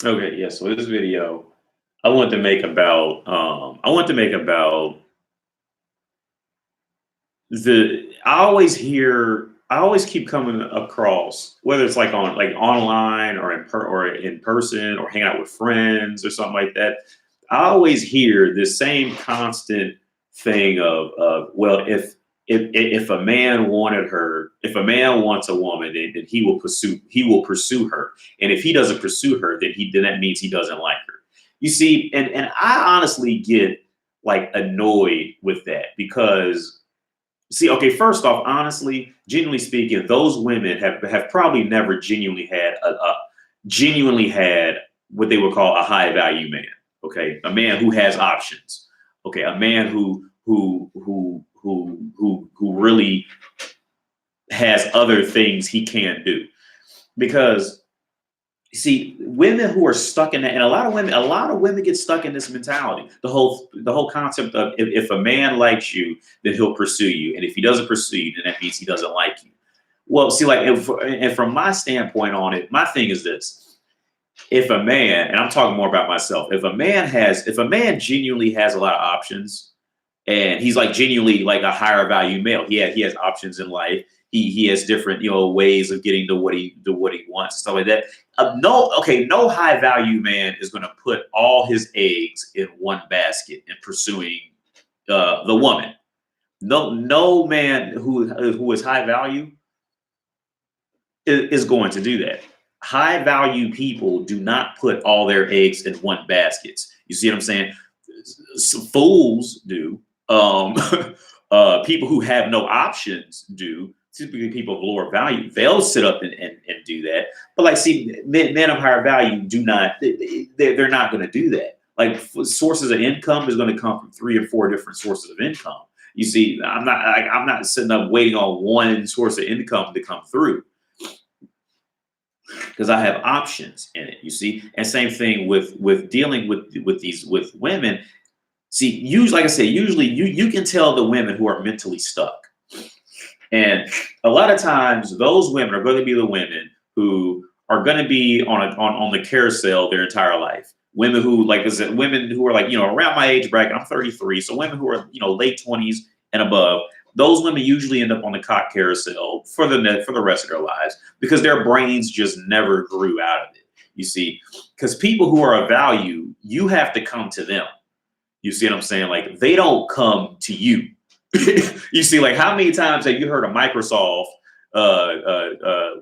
Okay, yeah. So this video I want to make about I want to make about the I always keep coming across, whether it's like online or in person or hanging out with friends or something like that. I always hear this same constant thing of well, if a man wanted her, if a man wants a woman, then he will pursue her, and if he doesn't pursue her, then that means he doesn't like her. You see, and I honestly get like annoyed with that because see, okay, first off, honestly, genuinely speaking, those women have probably never genuinely had what they would call a high value man. Okay, a man who has options. Okay, a man who really has other things he can't do. Because see, women who are stuck in that, and a lot of women get stuck in this mentality. The whole concept of if a man likes you, then he'll pursue you, and if he doesn't pursue you, then that means he doesn't like you. Well, see, like, and from my standpoint on it, my thing is this: if a man, and I'm talking more about myself, if a man genuinely has a lot of options, and he's like genuinely like a higher value male. He has options in life. He has different ways of getting to what he wants, stuff like that. No high value man is going to put all his eggs in one basket in pursuing the woman. No man who is high value is going to do that. High value people do not put all their eggs in one basket. You see what I'm saying? Some fools do. People who have no options do. Typically, people of lower value, they'll sit up and do that. But like, see, men of higher value do not. They're not going to do that. Like sources of income is going to come from 3 or 4 different sources of income. You see, I'm not sitting up waiting on one source of income to come through because I have options in it. You see, and same thing with dealing with women. See, usually, like I said, usually you can tell the women who are mentally stuck, and a lot of times those women are going to be the women who are going to be on the carousel their entire life. Women who, like I said, women who are like around my age bracket. I'm 33, so women who are late 20s and above. Those women usually end up on the cock carousel for the rest of their lives because their brains just never grew out of it. You see, because people who are of value, you have to come to them. You see what I'm saying? Like they don't come to you. You see, like how many times have you heard of Microsoft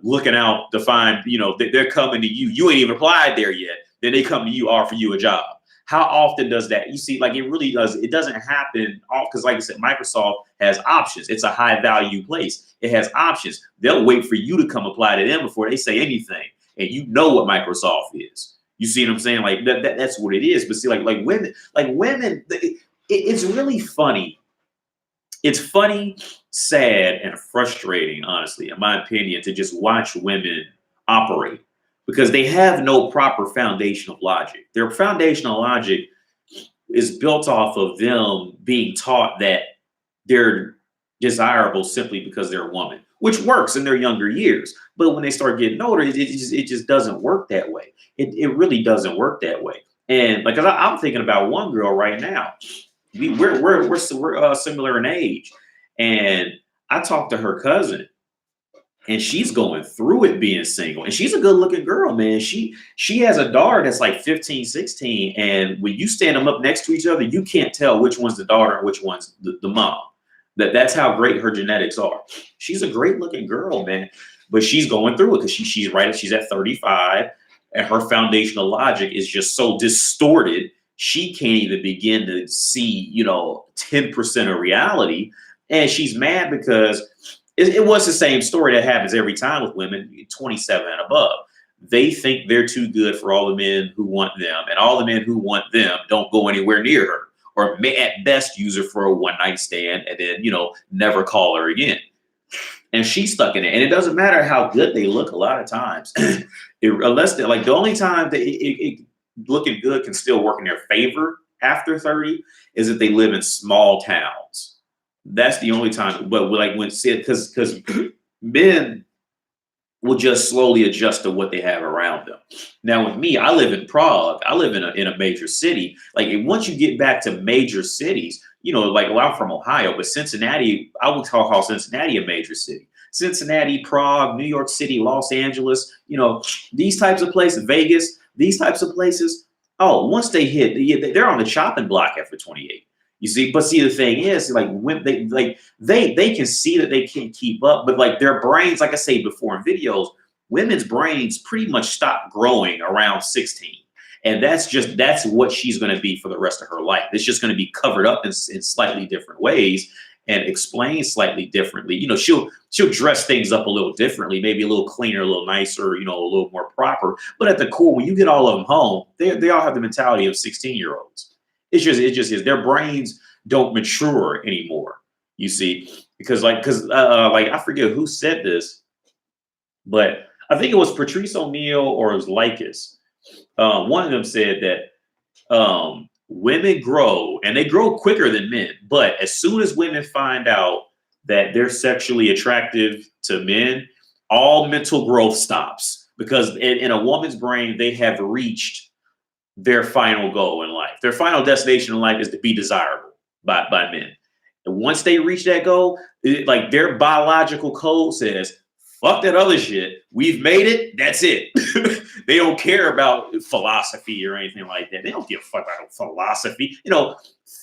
looking out to find, they're coming to you. You ain't even applied there yet. Then they come to you, offer you a job. How often does that? You see, like it really does. It doesn't happen because, like I said, Microsoft has options. It's a high value place. It has options. They'll wait for you to come apply to them before they say anything, and you know what Microsoft is. You see what I'm saying? Like that's what it is. But see, like women, it's really funny. It's funny, sad, and frustrating, honestly, in my opinion, to just watch women operate because they have no proper foundation of logic. Their foundational logic is built off of them being taught that they're desirable simply because they're a woman, which works in their younger years. But when they start getting older, it just doesn't work that way. It really doesn't work that way. And like, I'm thinking about one girl right now. We're similar in age, and I talked to her cousin, and she's going through it being single, and she's a good looking girl, man. She has a daughter that's like 15, 16, and when you stand them up next to each other, you can't tell which one's the daughter and which one's the mom. That's how great her genetics are. She's a great looking girl, man, but she's going through it because she's at 35, and her foundational logic is just so distorted she can't even begin to see 10% of reality, and she's mad because it was the same story that happens every time with women 27 and above. They think they're too good for all the men who want them, and all the men who want them don't go anywhere near her, or may at best use her for a one night stand, and then never call her again. And she's stuck in it, and it doesn't matter how good they look. A lot of times, unless they're like the only time that looking good can still work in their favor after 30 is if they live in small towns. That's the only time. But like when said because men will just slowly adjust to what they have around them. Now, with me, I live in Prague. I live in a major city. Like, and once you get back to major cities, like, well, I'm from Ohio, but Cincinnati, I would call Cincinnati a major city. Cincinnati, Prague, New York City, Los Angeles, these types of places, Vegas, these types of places. Oh, once they hit, they're on the chopping block after 28. You see, but see, the thing is, like, when they can see that they can't keep up, but like their brains, like I say before in videos, women's brains pretty much stop growing around 16. And that's what she's going to be for the rest of her life. It's just going to be covered up in slightly different ways and explained slightly differently. She'll dress things up a little differently, maybe a little cleaner, a little nicer, a little more proper. But at the core, when you get all of them home, they all have the mentality of 16-year-olds. It just is. Their brains don't mature anymore. You see, because I forget who said this, but I think it was Patrice O'Neal or it was Lycus. One of them said that women grow and they grow quicker than men. But as soon as women find out that they're sexually attractive to men, all mental growth stops, because in a woman's brain, they have reached their final goal in life. Their final destination in life is to be desirable by men. And once they reach that goal, like their biological code says, fuck that other shit. We've made it. That's it. They don't care about philosophy or anything like that. They don't give a fuck about philosophy.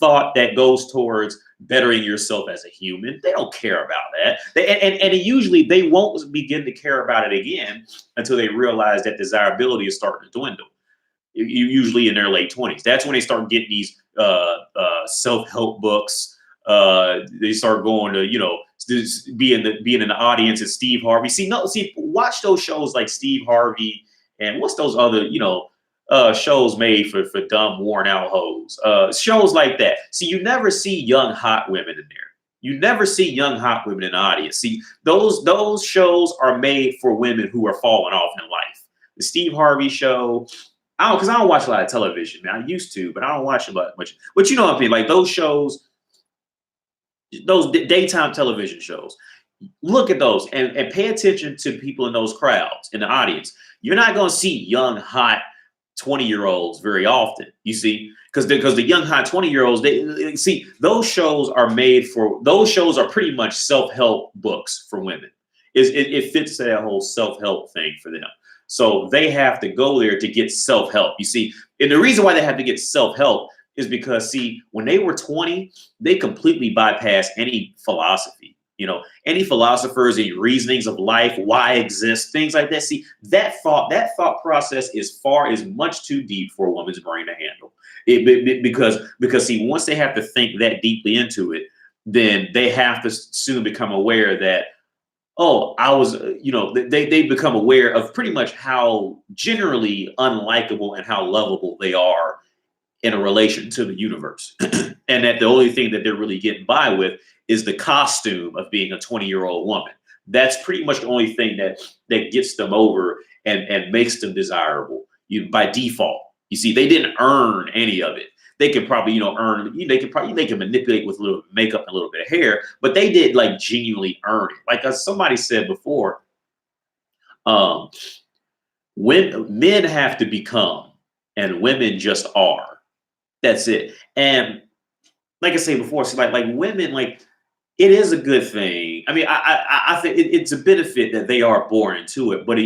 Thought that goes towards bettering yourself as a human. They don't care about that. And usually they won't begin to care about it again until they realize that desirability is starting to dwindle. Usually in their late 20s. That's when they start getting these self-help books. They start going to, being in the audience as Steve Harvey. Watch those shows like Steve Harvey and what's those other, shows made for dumb, worn out hoes. Shows like that. See, you never see young, hot women in there. You never see young, hot women in the audience. See, those shows are made for women who are falling off in life. The Steve Harvey show, because I don't watch a lot of television, man. I used to, but I don't watch a lot much. But you know what I mean? Like those shows, those daytime television shows, look at those and pay attention to people in those crowds, in the audience. You're not going to see young, hot 20-year-olds very often, you see, because the young, hot 20-year-olds, they see, those shows are pretty much self-help books for women. It fits that whole self-help thing for them. So they have to go there to get self-help. You see, and the reason why they have to get self-help is because, see, when they were 20, they completely bypassed any philosophy, any philosophers, any reasonings of life, why exist, things like that. See, that thought process is much too deep for a woman's brain to handle. Because see, once they have to think that deeply into it, then they have to soon become aware that, they become aware of pretty much how generally unlikable and how lovable they are in a relation to the universe. And that the only thing that they're really getting by with is the costume of being a 20-year-old woman. That's pretty much the only thing that gets them over and makes them desirable by default. You see, they didn't earn any of it. They could probably, they can manipulate with a little makeup and a little bit of hair, but they did like genuinely earn it. Like somebody said before, when men have to become and women just are. That's it. And like I say before, so like women, like it is a good thing. I mean, I think it's a benefit that they are born into it. But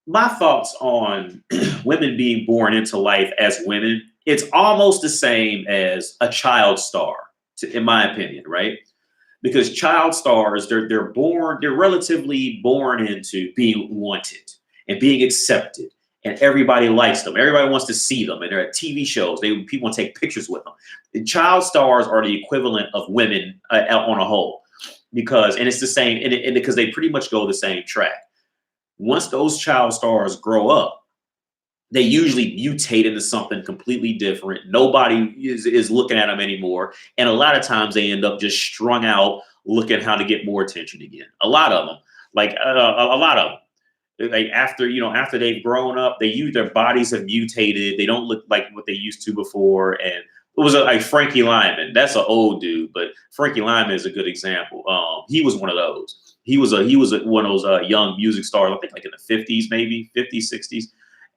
my thoughts on women being born into life as women, it's almost the same as a child star, in my opinion, right? Because child stars, they're relatively born into being wanted and being accepted, and everybody likes them. Everybody wants to see them, and they're at TV shows. People want to take pictures with them. The child stars are the equivalent of women on a whole, and it's the same, and because they pretty much go the same track. Once those child stars grow up, they usually mutate into something completely different. Nobody is looking at them anymore. And a lot of times they end up just strung out, looking how to get more attention again. A lot of them, like after they've grown up, their bodies have mutated. They don't look like what they used to before. And it was like Frankie Lyman. That's an old dude, but Frankie Lyman is a good example. He was one of those. One of those young music stars. I think like in the 50s, maybe 50s, 60s,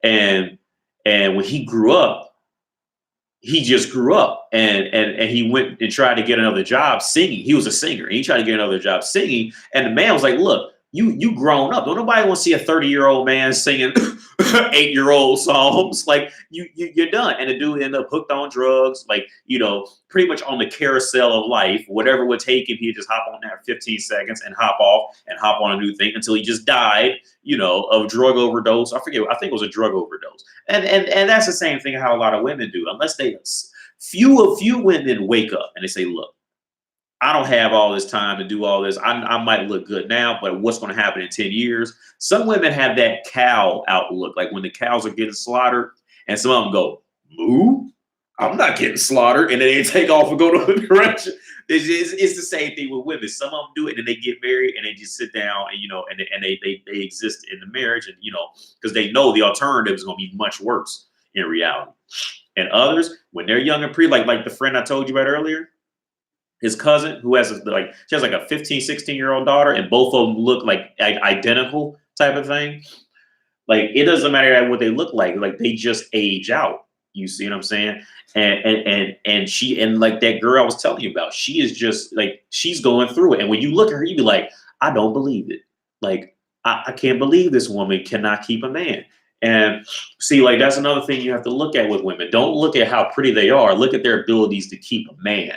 and when he grew up, he just grew up, and he went and tried to get another job singing. He was a singer, and he tried to get another job singing. And the man was like, "Look, you grown up. Don't nobody want to see a 30-year-old man singing 8-year-old songs. Like you're done." And the dude ended up hooked on drugs, like, pretty much on the carousel of life. Whatever would take him, he'd just hop on there 15 seconds and hop off and hop on a new thing until he just died, of drug overdose. I forget. I think it was a drug overdose. And that's the same thing how a lot of women do, unless few women wake up and they say, "Look, I don't have all this time to do all this. I might look good now, but what's going to happen in 10 years?" Some women have that cow outlook, like when the cows are getting slaughtered, and some of them go, "Moo, I'm not getting slaughtered," and then they take off and go to a direction. It's the same thing with women. Some of them do it, and they get married, and they just sit down, and they exist in the marriage, and because they know the alternative is going to be much worse in reality. And others, when they're young and like the friend I told you about earlier, his cousin who has she has like a 15, 16-year-old daughter, and both of them look like identical type of thing. Like, it doesn't matter what they look like they just age out. You see what I'm saying? And like that girl I was telling you about, she is just like, she's going through it. And when you look at her, you be like, I don't believe it. Like, I can't believe this woman cannot keep a man. And see, like, that's another thing you have to look at with women. Don't look at how pretty they are. Look at their abilities to keep a man.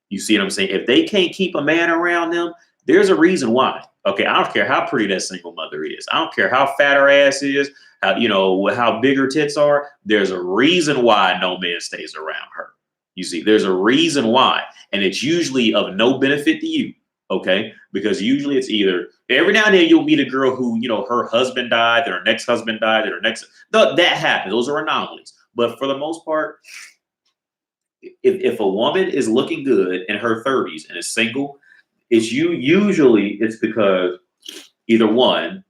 You see what I'm saying? If they can't keep a man around them, there's a reason why. Okay, I don't care how pretty that single mother is. I don't care how fat her ass is, how big her tits are. There's a reason why no man stays around her. You see, there's a reason why. And it's usually of no benefit to you. Okay, because usually it's either every now and then you'll meet a girl who, her husband died, then her next husband died, then her next. That happens. Those are anomalies. But for the most part, if a woman is looking good in her 30s and is single, usually it's because either one,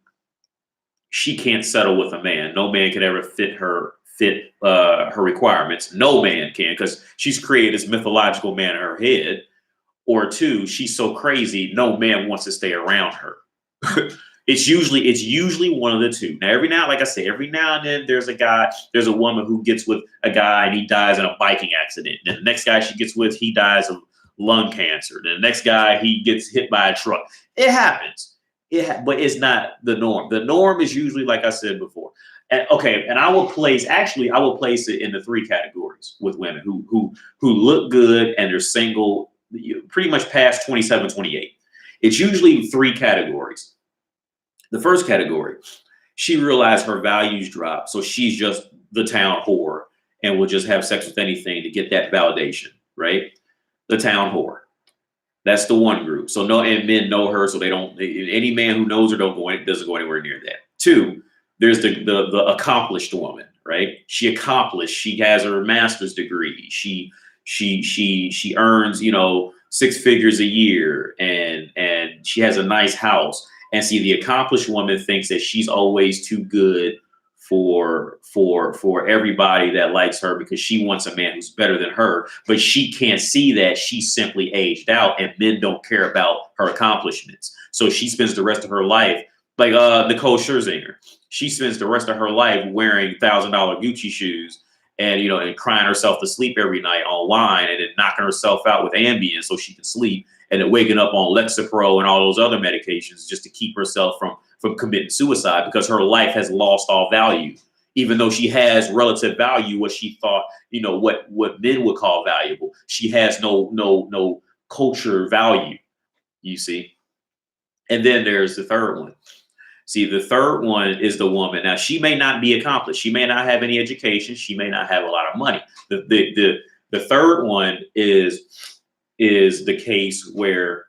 she can't settle with a man. No man can ever fit her requirements. No man can, because she's created this mythological man in her head. Or two, she's so crazy, no man wants to stay around her. It's usually one of the two. Now, every now and then there's a woman who gets with a guy and he dies in a biking accident. And the next guy she gets with, he dies of lung cancer. And the next guy, he gets hit by a truck. It happens. But it's not the norm. The norm is usually, like I said before. And I will place it in the three categories with women who look good and they're single, pretty much past 27, 28. It's usually three categories. The first category, she realized her values drop, so she's just the town whore and will just have sex with anything to get that validation, right? The town whore. That's the one group. So and men know her, so any man who knows her doesn't go anywhere near that. Two, there's the accomplished woman, right? She accomplished. She has her master's degree. She earns 6 figures a year, and she has a nice house. And see, the accomplished woman thinks that she's always too good for everybody that likes her, because she wants a man who's better than her. But she can't see that she's simply aged out, and men don't care about her accomplishments. So she spends the rest of her life like Nicole Scherzinger. She spends the rest of her life wearing $1,000 Gucci shoes and and crying herself to sleep every night on wine, and then knocking herself out with Ambien so she can sleep, and then waking up on Lexapro and all those other medications just to keep herself from committing suicide, because her life has lost all value, even though she has relative value, what she thought, what men would call valuable. She has no culture value, you see. And then there's the third one. See, the third one is the woman. Now, she may not be accomplished. She may not have any education. She may not have a lot of money. The third one is the case where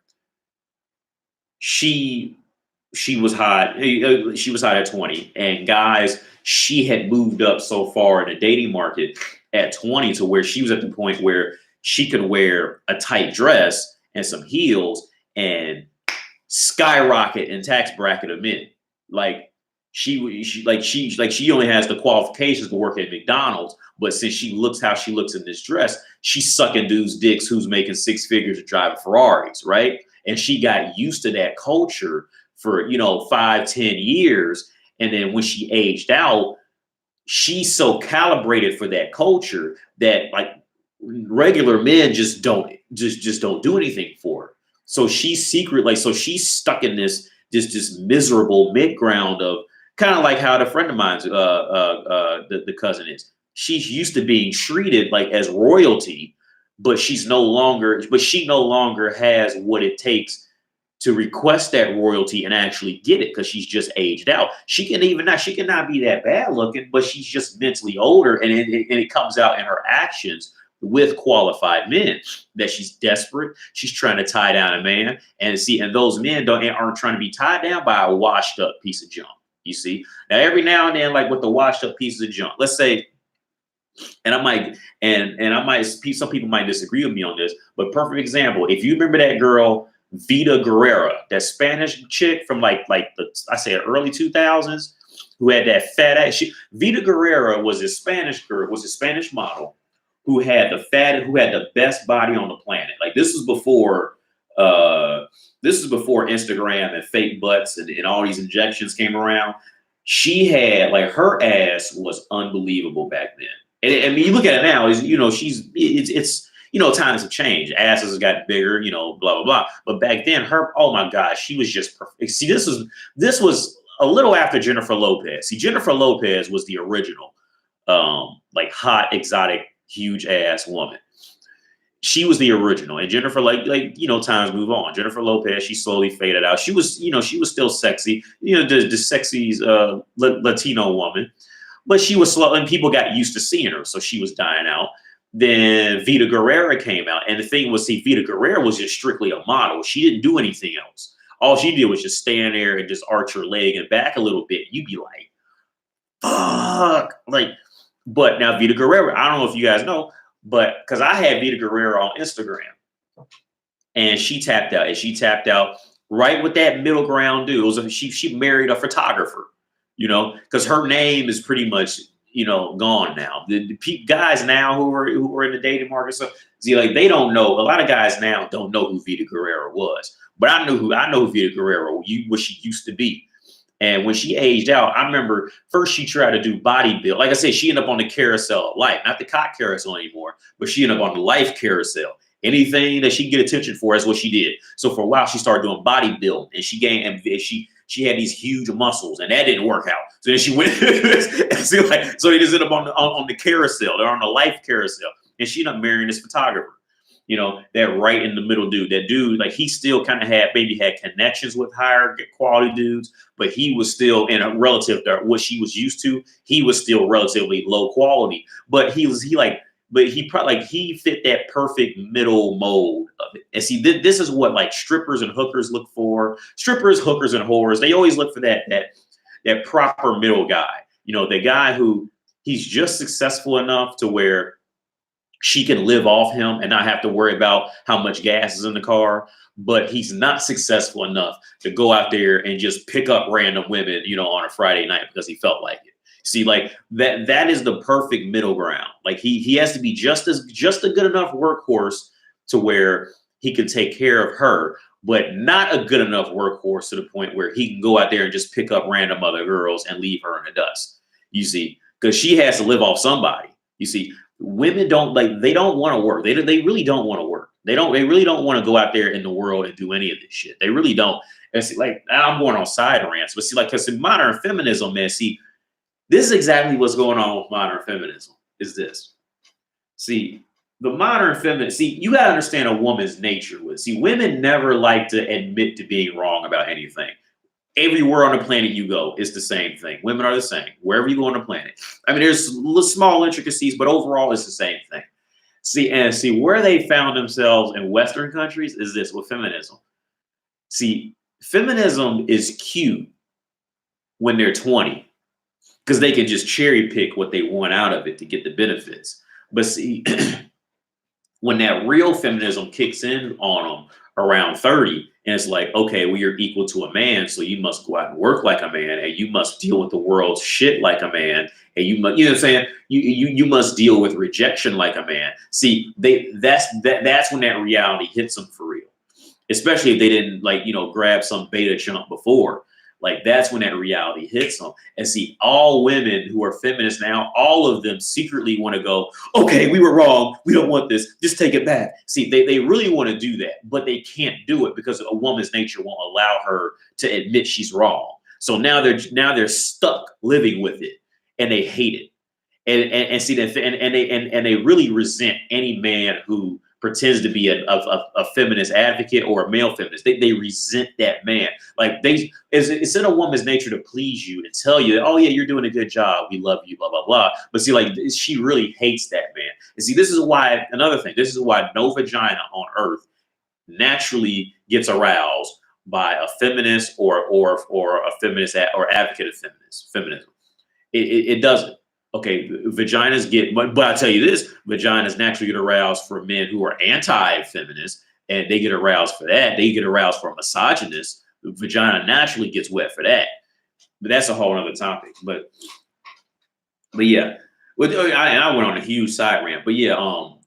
she was hot. She was hot at 20, and guys, she had moved up so far in the dating market at 20 to where she was at the point where she could wear a tight dress and some heels and skyrocket in tax bracket of men. Like, she only has the qualifications to work at McDonald's, but since she looks how she looks in this dress, she's sucking dudes' dicks who's making six figures and driving Ferraris, right? And she got used to that culture for 5-10 years, and then when she aged out, she's so calibrated for that culture that like regular men just don't do anything for her. So she's so she's stuck in this miserable mid ground of kind of like how the friend of mine's the cousin is. She's used to being treated like as royalty, but she no longer has what it takes to request that royalty and actually get it because she's just aged out. She cannot be that bad looking, but she's just mentally older, and it comes out in her actions with qualified men that she's desperate. She's trying to tie down a man, and those men aren't trying to be tied down by a washed up piece of junk. You see, now every now and then, like with the washed up pieces of junk, let's say, and I might, some people might disagree with me on this, but perfect example. If you remember that girl, Vita Guerrera, that Spanish chick from like the early 2000s, who had that fat ass. Vita Guerrera was a Spanish model who had the best body on the planet. Like this was before Instagram and fake butts and all these injections came around. She had her ass was unbelievable back then. And I mean, you look at it now, times have changed. Asses have gotten bigger, blah, blah, blah. But back then, oh my gosh, she was just perfect. See, this was a little after Jennifer Lopez. See, Jennifer Lopez was the original, hot, exotic, huge ass woman. She was the original. And Jennifer, times move on. Jennifer Lopez, she slowly faded out. She was still sexy, the sexy Latino woman. But she was slow, and people got used to seeing her, so she was dying out. Then Vita Guerrera came out, and the thing was, Vita Guerrera was just strictly a model. She didn't do anything else. All she did was just stand there and just arch her leg and back a little bit. You'd be like, fuck. But now Vita Guerrera, I don't know if you guys know, but because I had Vita Guerrera on Instagram, and she tapped out, right with that middle ground dude. She married a photographer. Because her name is pretty much, gone now. The guys now who are in the dating market, so they don't know. A lot of guys now don't know who Vita Guerrera was, but I know who Vita Guerrera, what she used to be. And when she aged out, I remember first she tried to do bodybuilding. Like I said, she ended up on the carousel of life, not the cock carousel anymore, but she ended up on the life carousel. Anything that she could get attention for is what she did. So for a while, she started doing bodybuilding, and she had these huge muscles, and that didn't work out. So then she went, so they just ended up on the carousel. They're on the life carousel, and she ended up marrying this photographer. That right in the middle dude. That dude, he still kind of had connections with higher quality dudes, but he was still in a relative to what she was used to. He was still relatively low quality, but he fit that perfect middle mold of it. And see, this is what strippers and hookers look for. Strippers, hookers, and whores, they always look for that proper middle guy. The guy who he's just successful enough to where she can live off him and not have to worry about how much gas is in the car, but he's not successful enough to go out there and just pick up random women, on a Friday night because he felt like it. See, that is the perfect middle ground. He has to be just a good enough workhorse to where he can take care of her, but not a good enough workhorse to the point where he can go out there and just pick up random other girls and leave her in the dust. You see, because she has to live off somebody. You see, women they don't want to work. They really don't want to work. They really don't want to go out there in the world and do any of this shit. They really don't. And see, I'm going on side rants, but see, because in modern feminism, man, see, this is exactly what's going on with modern feminism. Is this? See, the modern feminist. See, you gotta understand a woman's nature. Women never like to admit to being wrong about anything. Everywhere on the planet you go, it's the same thing. Women are the same wherever you go on the planet. I mean, there's small intricacies, but overall, it's the same thing. See where they found themselves in Western countries is this with feminism. See, feminism is cute when they're 20 because they can just cherry pick what they want out of it to get the benefits. But see, when that real feminism kicks in on them around 30, and it's like, okay, well, you're equal to a man, so you must go out and work like a man, and you must deal with the world's shit like a man, and you must, you know what I'm saying? You must deal with rejection like a man. See, that's when that reality hits them for real. Especially if they didn't, like, grab some beta jump before. Like, that's when that reality hits them. And see, all women who are feminists now, all of them secretly want to go, okay, we were wrong. We don't want this. Just take it back. See, they really want to do that, but they can't do it because a woman's nature won't allow her to admit she's wrong. So now they're stuck living with it, and they hate it. And see that, and they really resent any man who pretends to be a feminist advocate or a male feminist. They resent that man. Like, it's in a woman's nature to please you and tell you that, oh yeah, you're doing a good job, we love you, blah blah blah. But see, like, she really hates that man. And see, this is why no vagina on earth naturally gets aroused by a feminist or a feminist or advocate of feminism. It doesn't. Okay, vaginas get, but I'll tell you this, vaginas naturally get aroused for men who are anti-feminist, and they get aroused for that. They get aroused for a misogynist. The vagina naturally gets wet for that. But that's a whole other topic. But yeah, I went on a huge side rant. But yeah,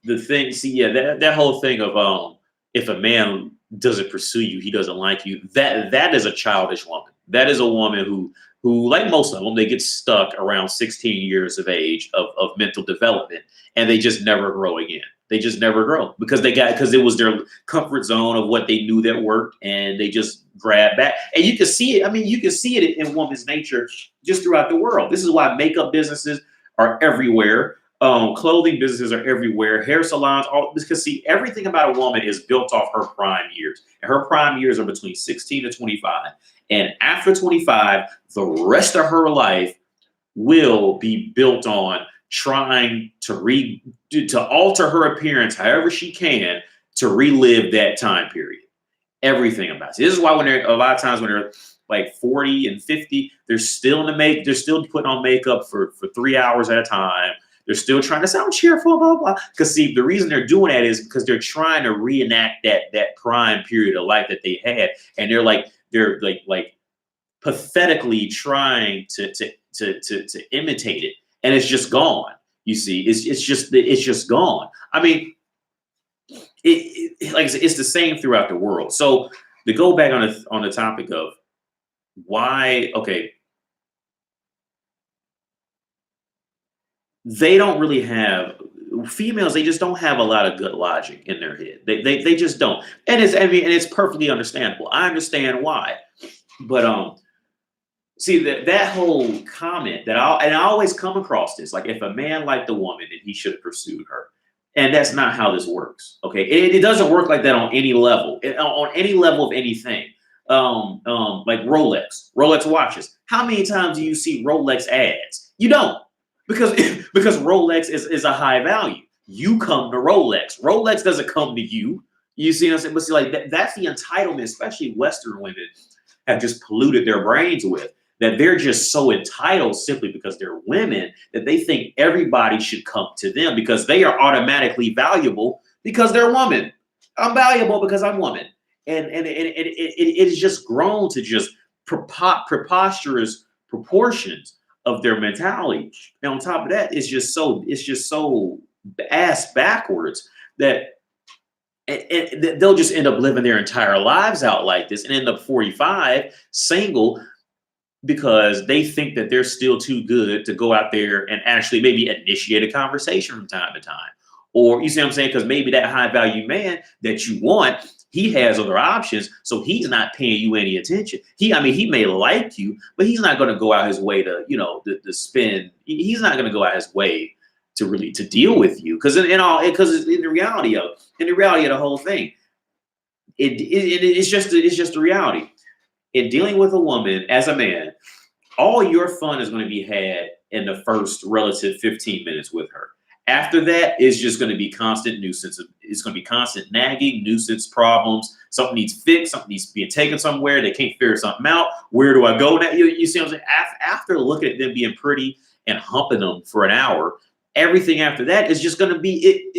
the thing, see, yeah, that whole thing of if a man doesn't pursue you, he doesn't like you. That is a childish woman. That is a woman who, like most of them, they get stuck around 16 years of age of mental development, and they just never grow again. They just never grow because it was their comfort zone of what they knew that worked, and they just grab back. And you can see it. I mean, you can see it in woman's nature just throughout the world. This is why makeup businesses are everywhere. Clothing businesses are everywhere. Hair salons, because see, everything about a woman is built off her prime years. And her prime years are between 16 to 25. And after 25, the rest of her life will be built on trying to alter her appearance however she can to relive that time period. Everything about it. This is why a lot of times when they're like 40 and 50, they're still they're still putting on makeup for 3 hours at a time. They're still trying to sound cheerful, blah, blah. Because see, the reason they're doing that is because they're trying to reenact that prime period of life that they had. And they're like pathetically trying to imitate it. And it's just gone. You see, it's just gone. I mean, like I said, it's the same throughout the world. So to go back on the topic of why, okay, they don't really have females. They just don't have a lot of good logic in their head. They just don't. And it's perfectly understandable. I understand why. But see that whole comment I always come across this, like, if a man liked a woman, then he should have pursued her. And that's not how this works. Okay, it doesn't work like that on any level. On any level of anything. Like Rolex watches. How many times do you see Rolex ads? You don't. Because Rolex is a high value. You come to Rolex. Rolex doesn't come to you. You see what I'm saying? But see, like that's the entitlement, especially Western women have just polluted their brains with, that they're just so entitled simply because they're women that they think everybody should come to them because they are automatically valuable because they're woman. I'm valuable because I'm woman. And it is just grown to just preposterous proportions of their mentality. And on top of that, it's just so ass backwards that they'll just end up living their entire lives out like this and end up 45 single because they think that they're still too good to go out there and actually maybe initiate a conversation from time to time. Or you see what I'm saying? Because maybe that high value man that you want, he has other options, so he's not paying you any attention. He may like you, but he's not going to go out his way to, to spend. He's not going to go out his way to really to deal with you, because in the reality of the whole thing, it's just the reality. In dealing with a woman as a man, all your fun is going to be had in the first relative 15 minutes with her. After that, it's just going to be constant nuisance. It's going to be constant nagging, nuisance problems. Something needs fixed. Something needs to be taken somewhere. They can't figure something out. Where do I go now? You see what I'm saying? After looking at them being pretty and humping them for an hour, Everything after that is just going to be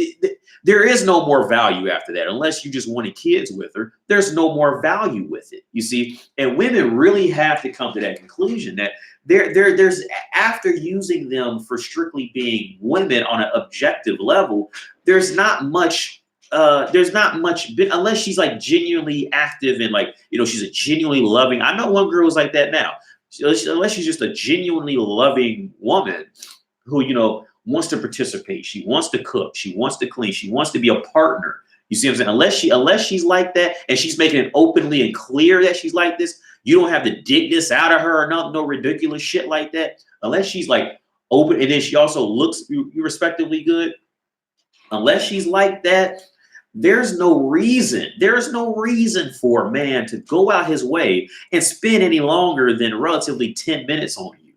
there is no more value after that, unless you just wanted kids with her. There's no more value with it, you see. And women really have to come to that conclusion that there's after using them for strictly being women on an objective level, there's not much unless she's like genuinely active and like, you know, she's a genuinely loving. I know one girl is like that now. Unless she's just a genuinely loving woman who, you know, wants to participate, she wants to cook, she wants to clean, she wants to be a partner. You see what I'm saying? Unless she's like that and she's making it openly and clear that she's like this, you don't have to dig this out of her or no ridiculous shit like that. Unless she's like open, and then she also looks respectively good. Unless she's like that, there's no reason for a man to go out his way and spend any longer than relatively 10 minutes on you.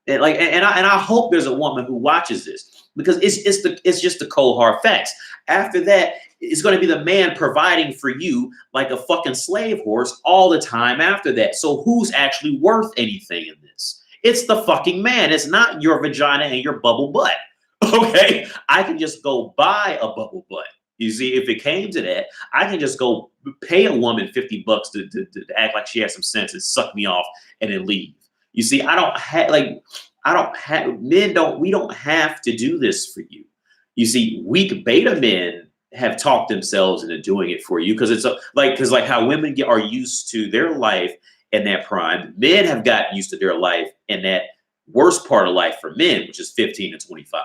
And like, and I hope there's a woman who watches this, because it's just the cold hard facts. After that, it's going to be the man providing for you like a fucking slave horse all the time after that. So who's actually worth anything in this? It's the fucking man. It's not your vagina and your bubble butt. Okay, I can just go buy a bubble butt. You see, if it came to that, I can just go pay a woman $50 to act like she has some sense and suck me off and then leave. You see, we don't have to do this for you. You see, weak beta men have talked themselves into doing it for you, because it's like how women are used to their life in that prime. Men have gotten used to their life in that worst part of life for men, which is 15 to 25.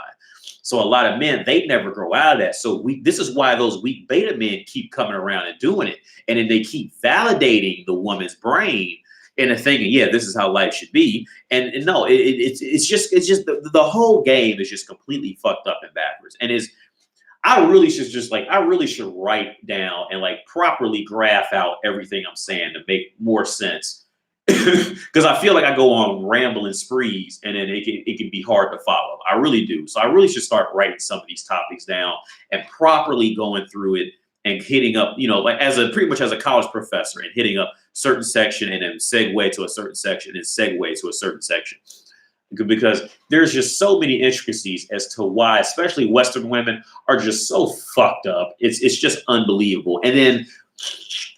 So a lot of men, they never grow out of that. So this is why those weak beta men keep coming around and doing it. And then they keep validating the woman's brain into thinking, yeah, this is how life should be. And no, it's just the whole game is just completely fucked up and backwards. And I really should write down and like properly graph out everything I'm saying to make more sense. Because I feel like I go on rambling sprees and then it can be hard to follow. I really do. So I really should start writing some of these topics down and properly going through it and hitting up, you know, like pretty much as a college professor, and hitting up certain section and then segue to a certain section and segue to a certain section. Because there's just so many intricacies as to why, especially Western women, are just so fucked up. It's just unbelievable. And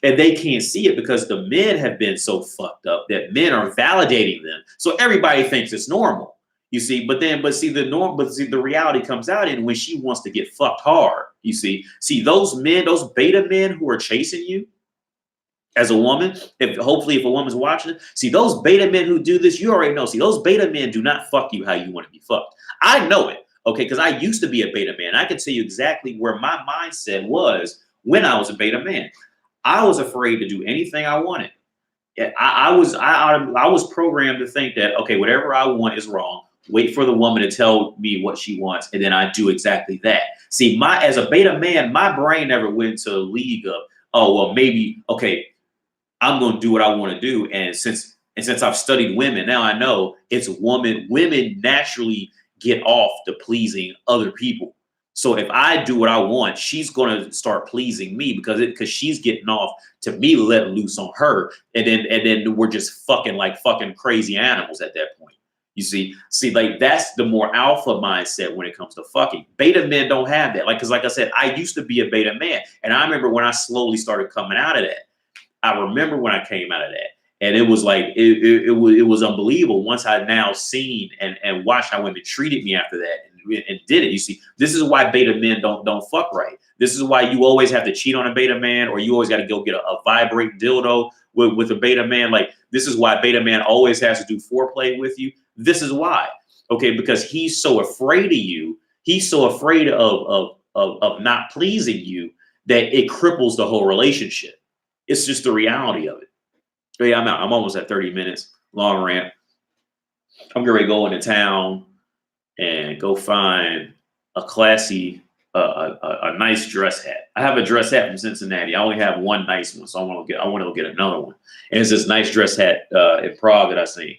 they can't see it because the men have been so fucked up that men are validating them. So everybody thinks it's normal, you see. But the reality comes out in when she wants to get fucked hard. You see those men, those beta men who are chasing you as a woman. Hopefully if a woman's watching it, see those beta men who do this, you already know. See, those beta men do not fuck you how you want to be fucked. I know it, okay, because I used to be a beta man. I can tell you exactly where my mindset was when I was a beta man. I was afraid to do anything I wanted. I was programmed to think that, okay, whatever I want is wrong. Wait for the woman to tell me what she wants, and then I do exactly that. See, as a beta man, my brain never went to a league of, oh, well, maybe, okay, I'm going to do what I want to do. And since I've studied women, now I know it's women naturally get off to pleasing other people. So if I do what I want, she's going to start pleasing me because she's getting off to me let loose on her. And then we're just fucking crazy animals at that point. You see, like that's the more alpha mindset when it comes to fucking. Beta men don't have that. Because like I said, I used to be a beta man. And I remember when I slowly started coming out of that. I remember when I came out of that. And it was like, it was unbelievable once I now seen and watched how women treated me after that and did it. You see, this is why beta men don't fuck right. This is why you always have to cheat on a beta man, or you always got to go get a vibrate dildo with a beta man. Like, this is why beta man always has to do foreplay with you. This is why, okay, because he's so afraid of you. He's so afraid of not pleasing you that it cripples the whole relationship. It's just the reality of it. So yeah, I'm out. I'm almost at 30 minutes. Long rant. I'm going to go into town and go find a classy, a nice dress hat. I have a dress hat from Cincinnati. I only have one nice one, so I want to go get another one. And it's this nice dress hat in Prague that I seen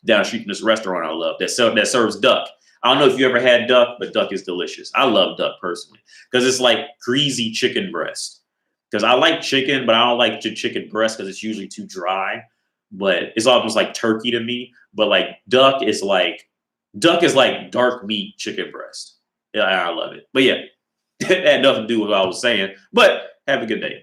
down the street from this restaurant I love that serves duck. I don't know if you ever had duck, but duck is delicious. I love duck personally because it's like greasy chicken breast. Because I like chicken, but I don't like chicken breast because it's usually too dry. But it's almost like turkey to me. But like duck is like dark meat chicken breast. Yeah, I love it. But yeah, that had nothing to do with what I was saying. But have a good day.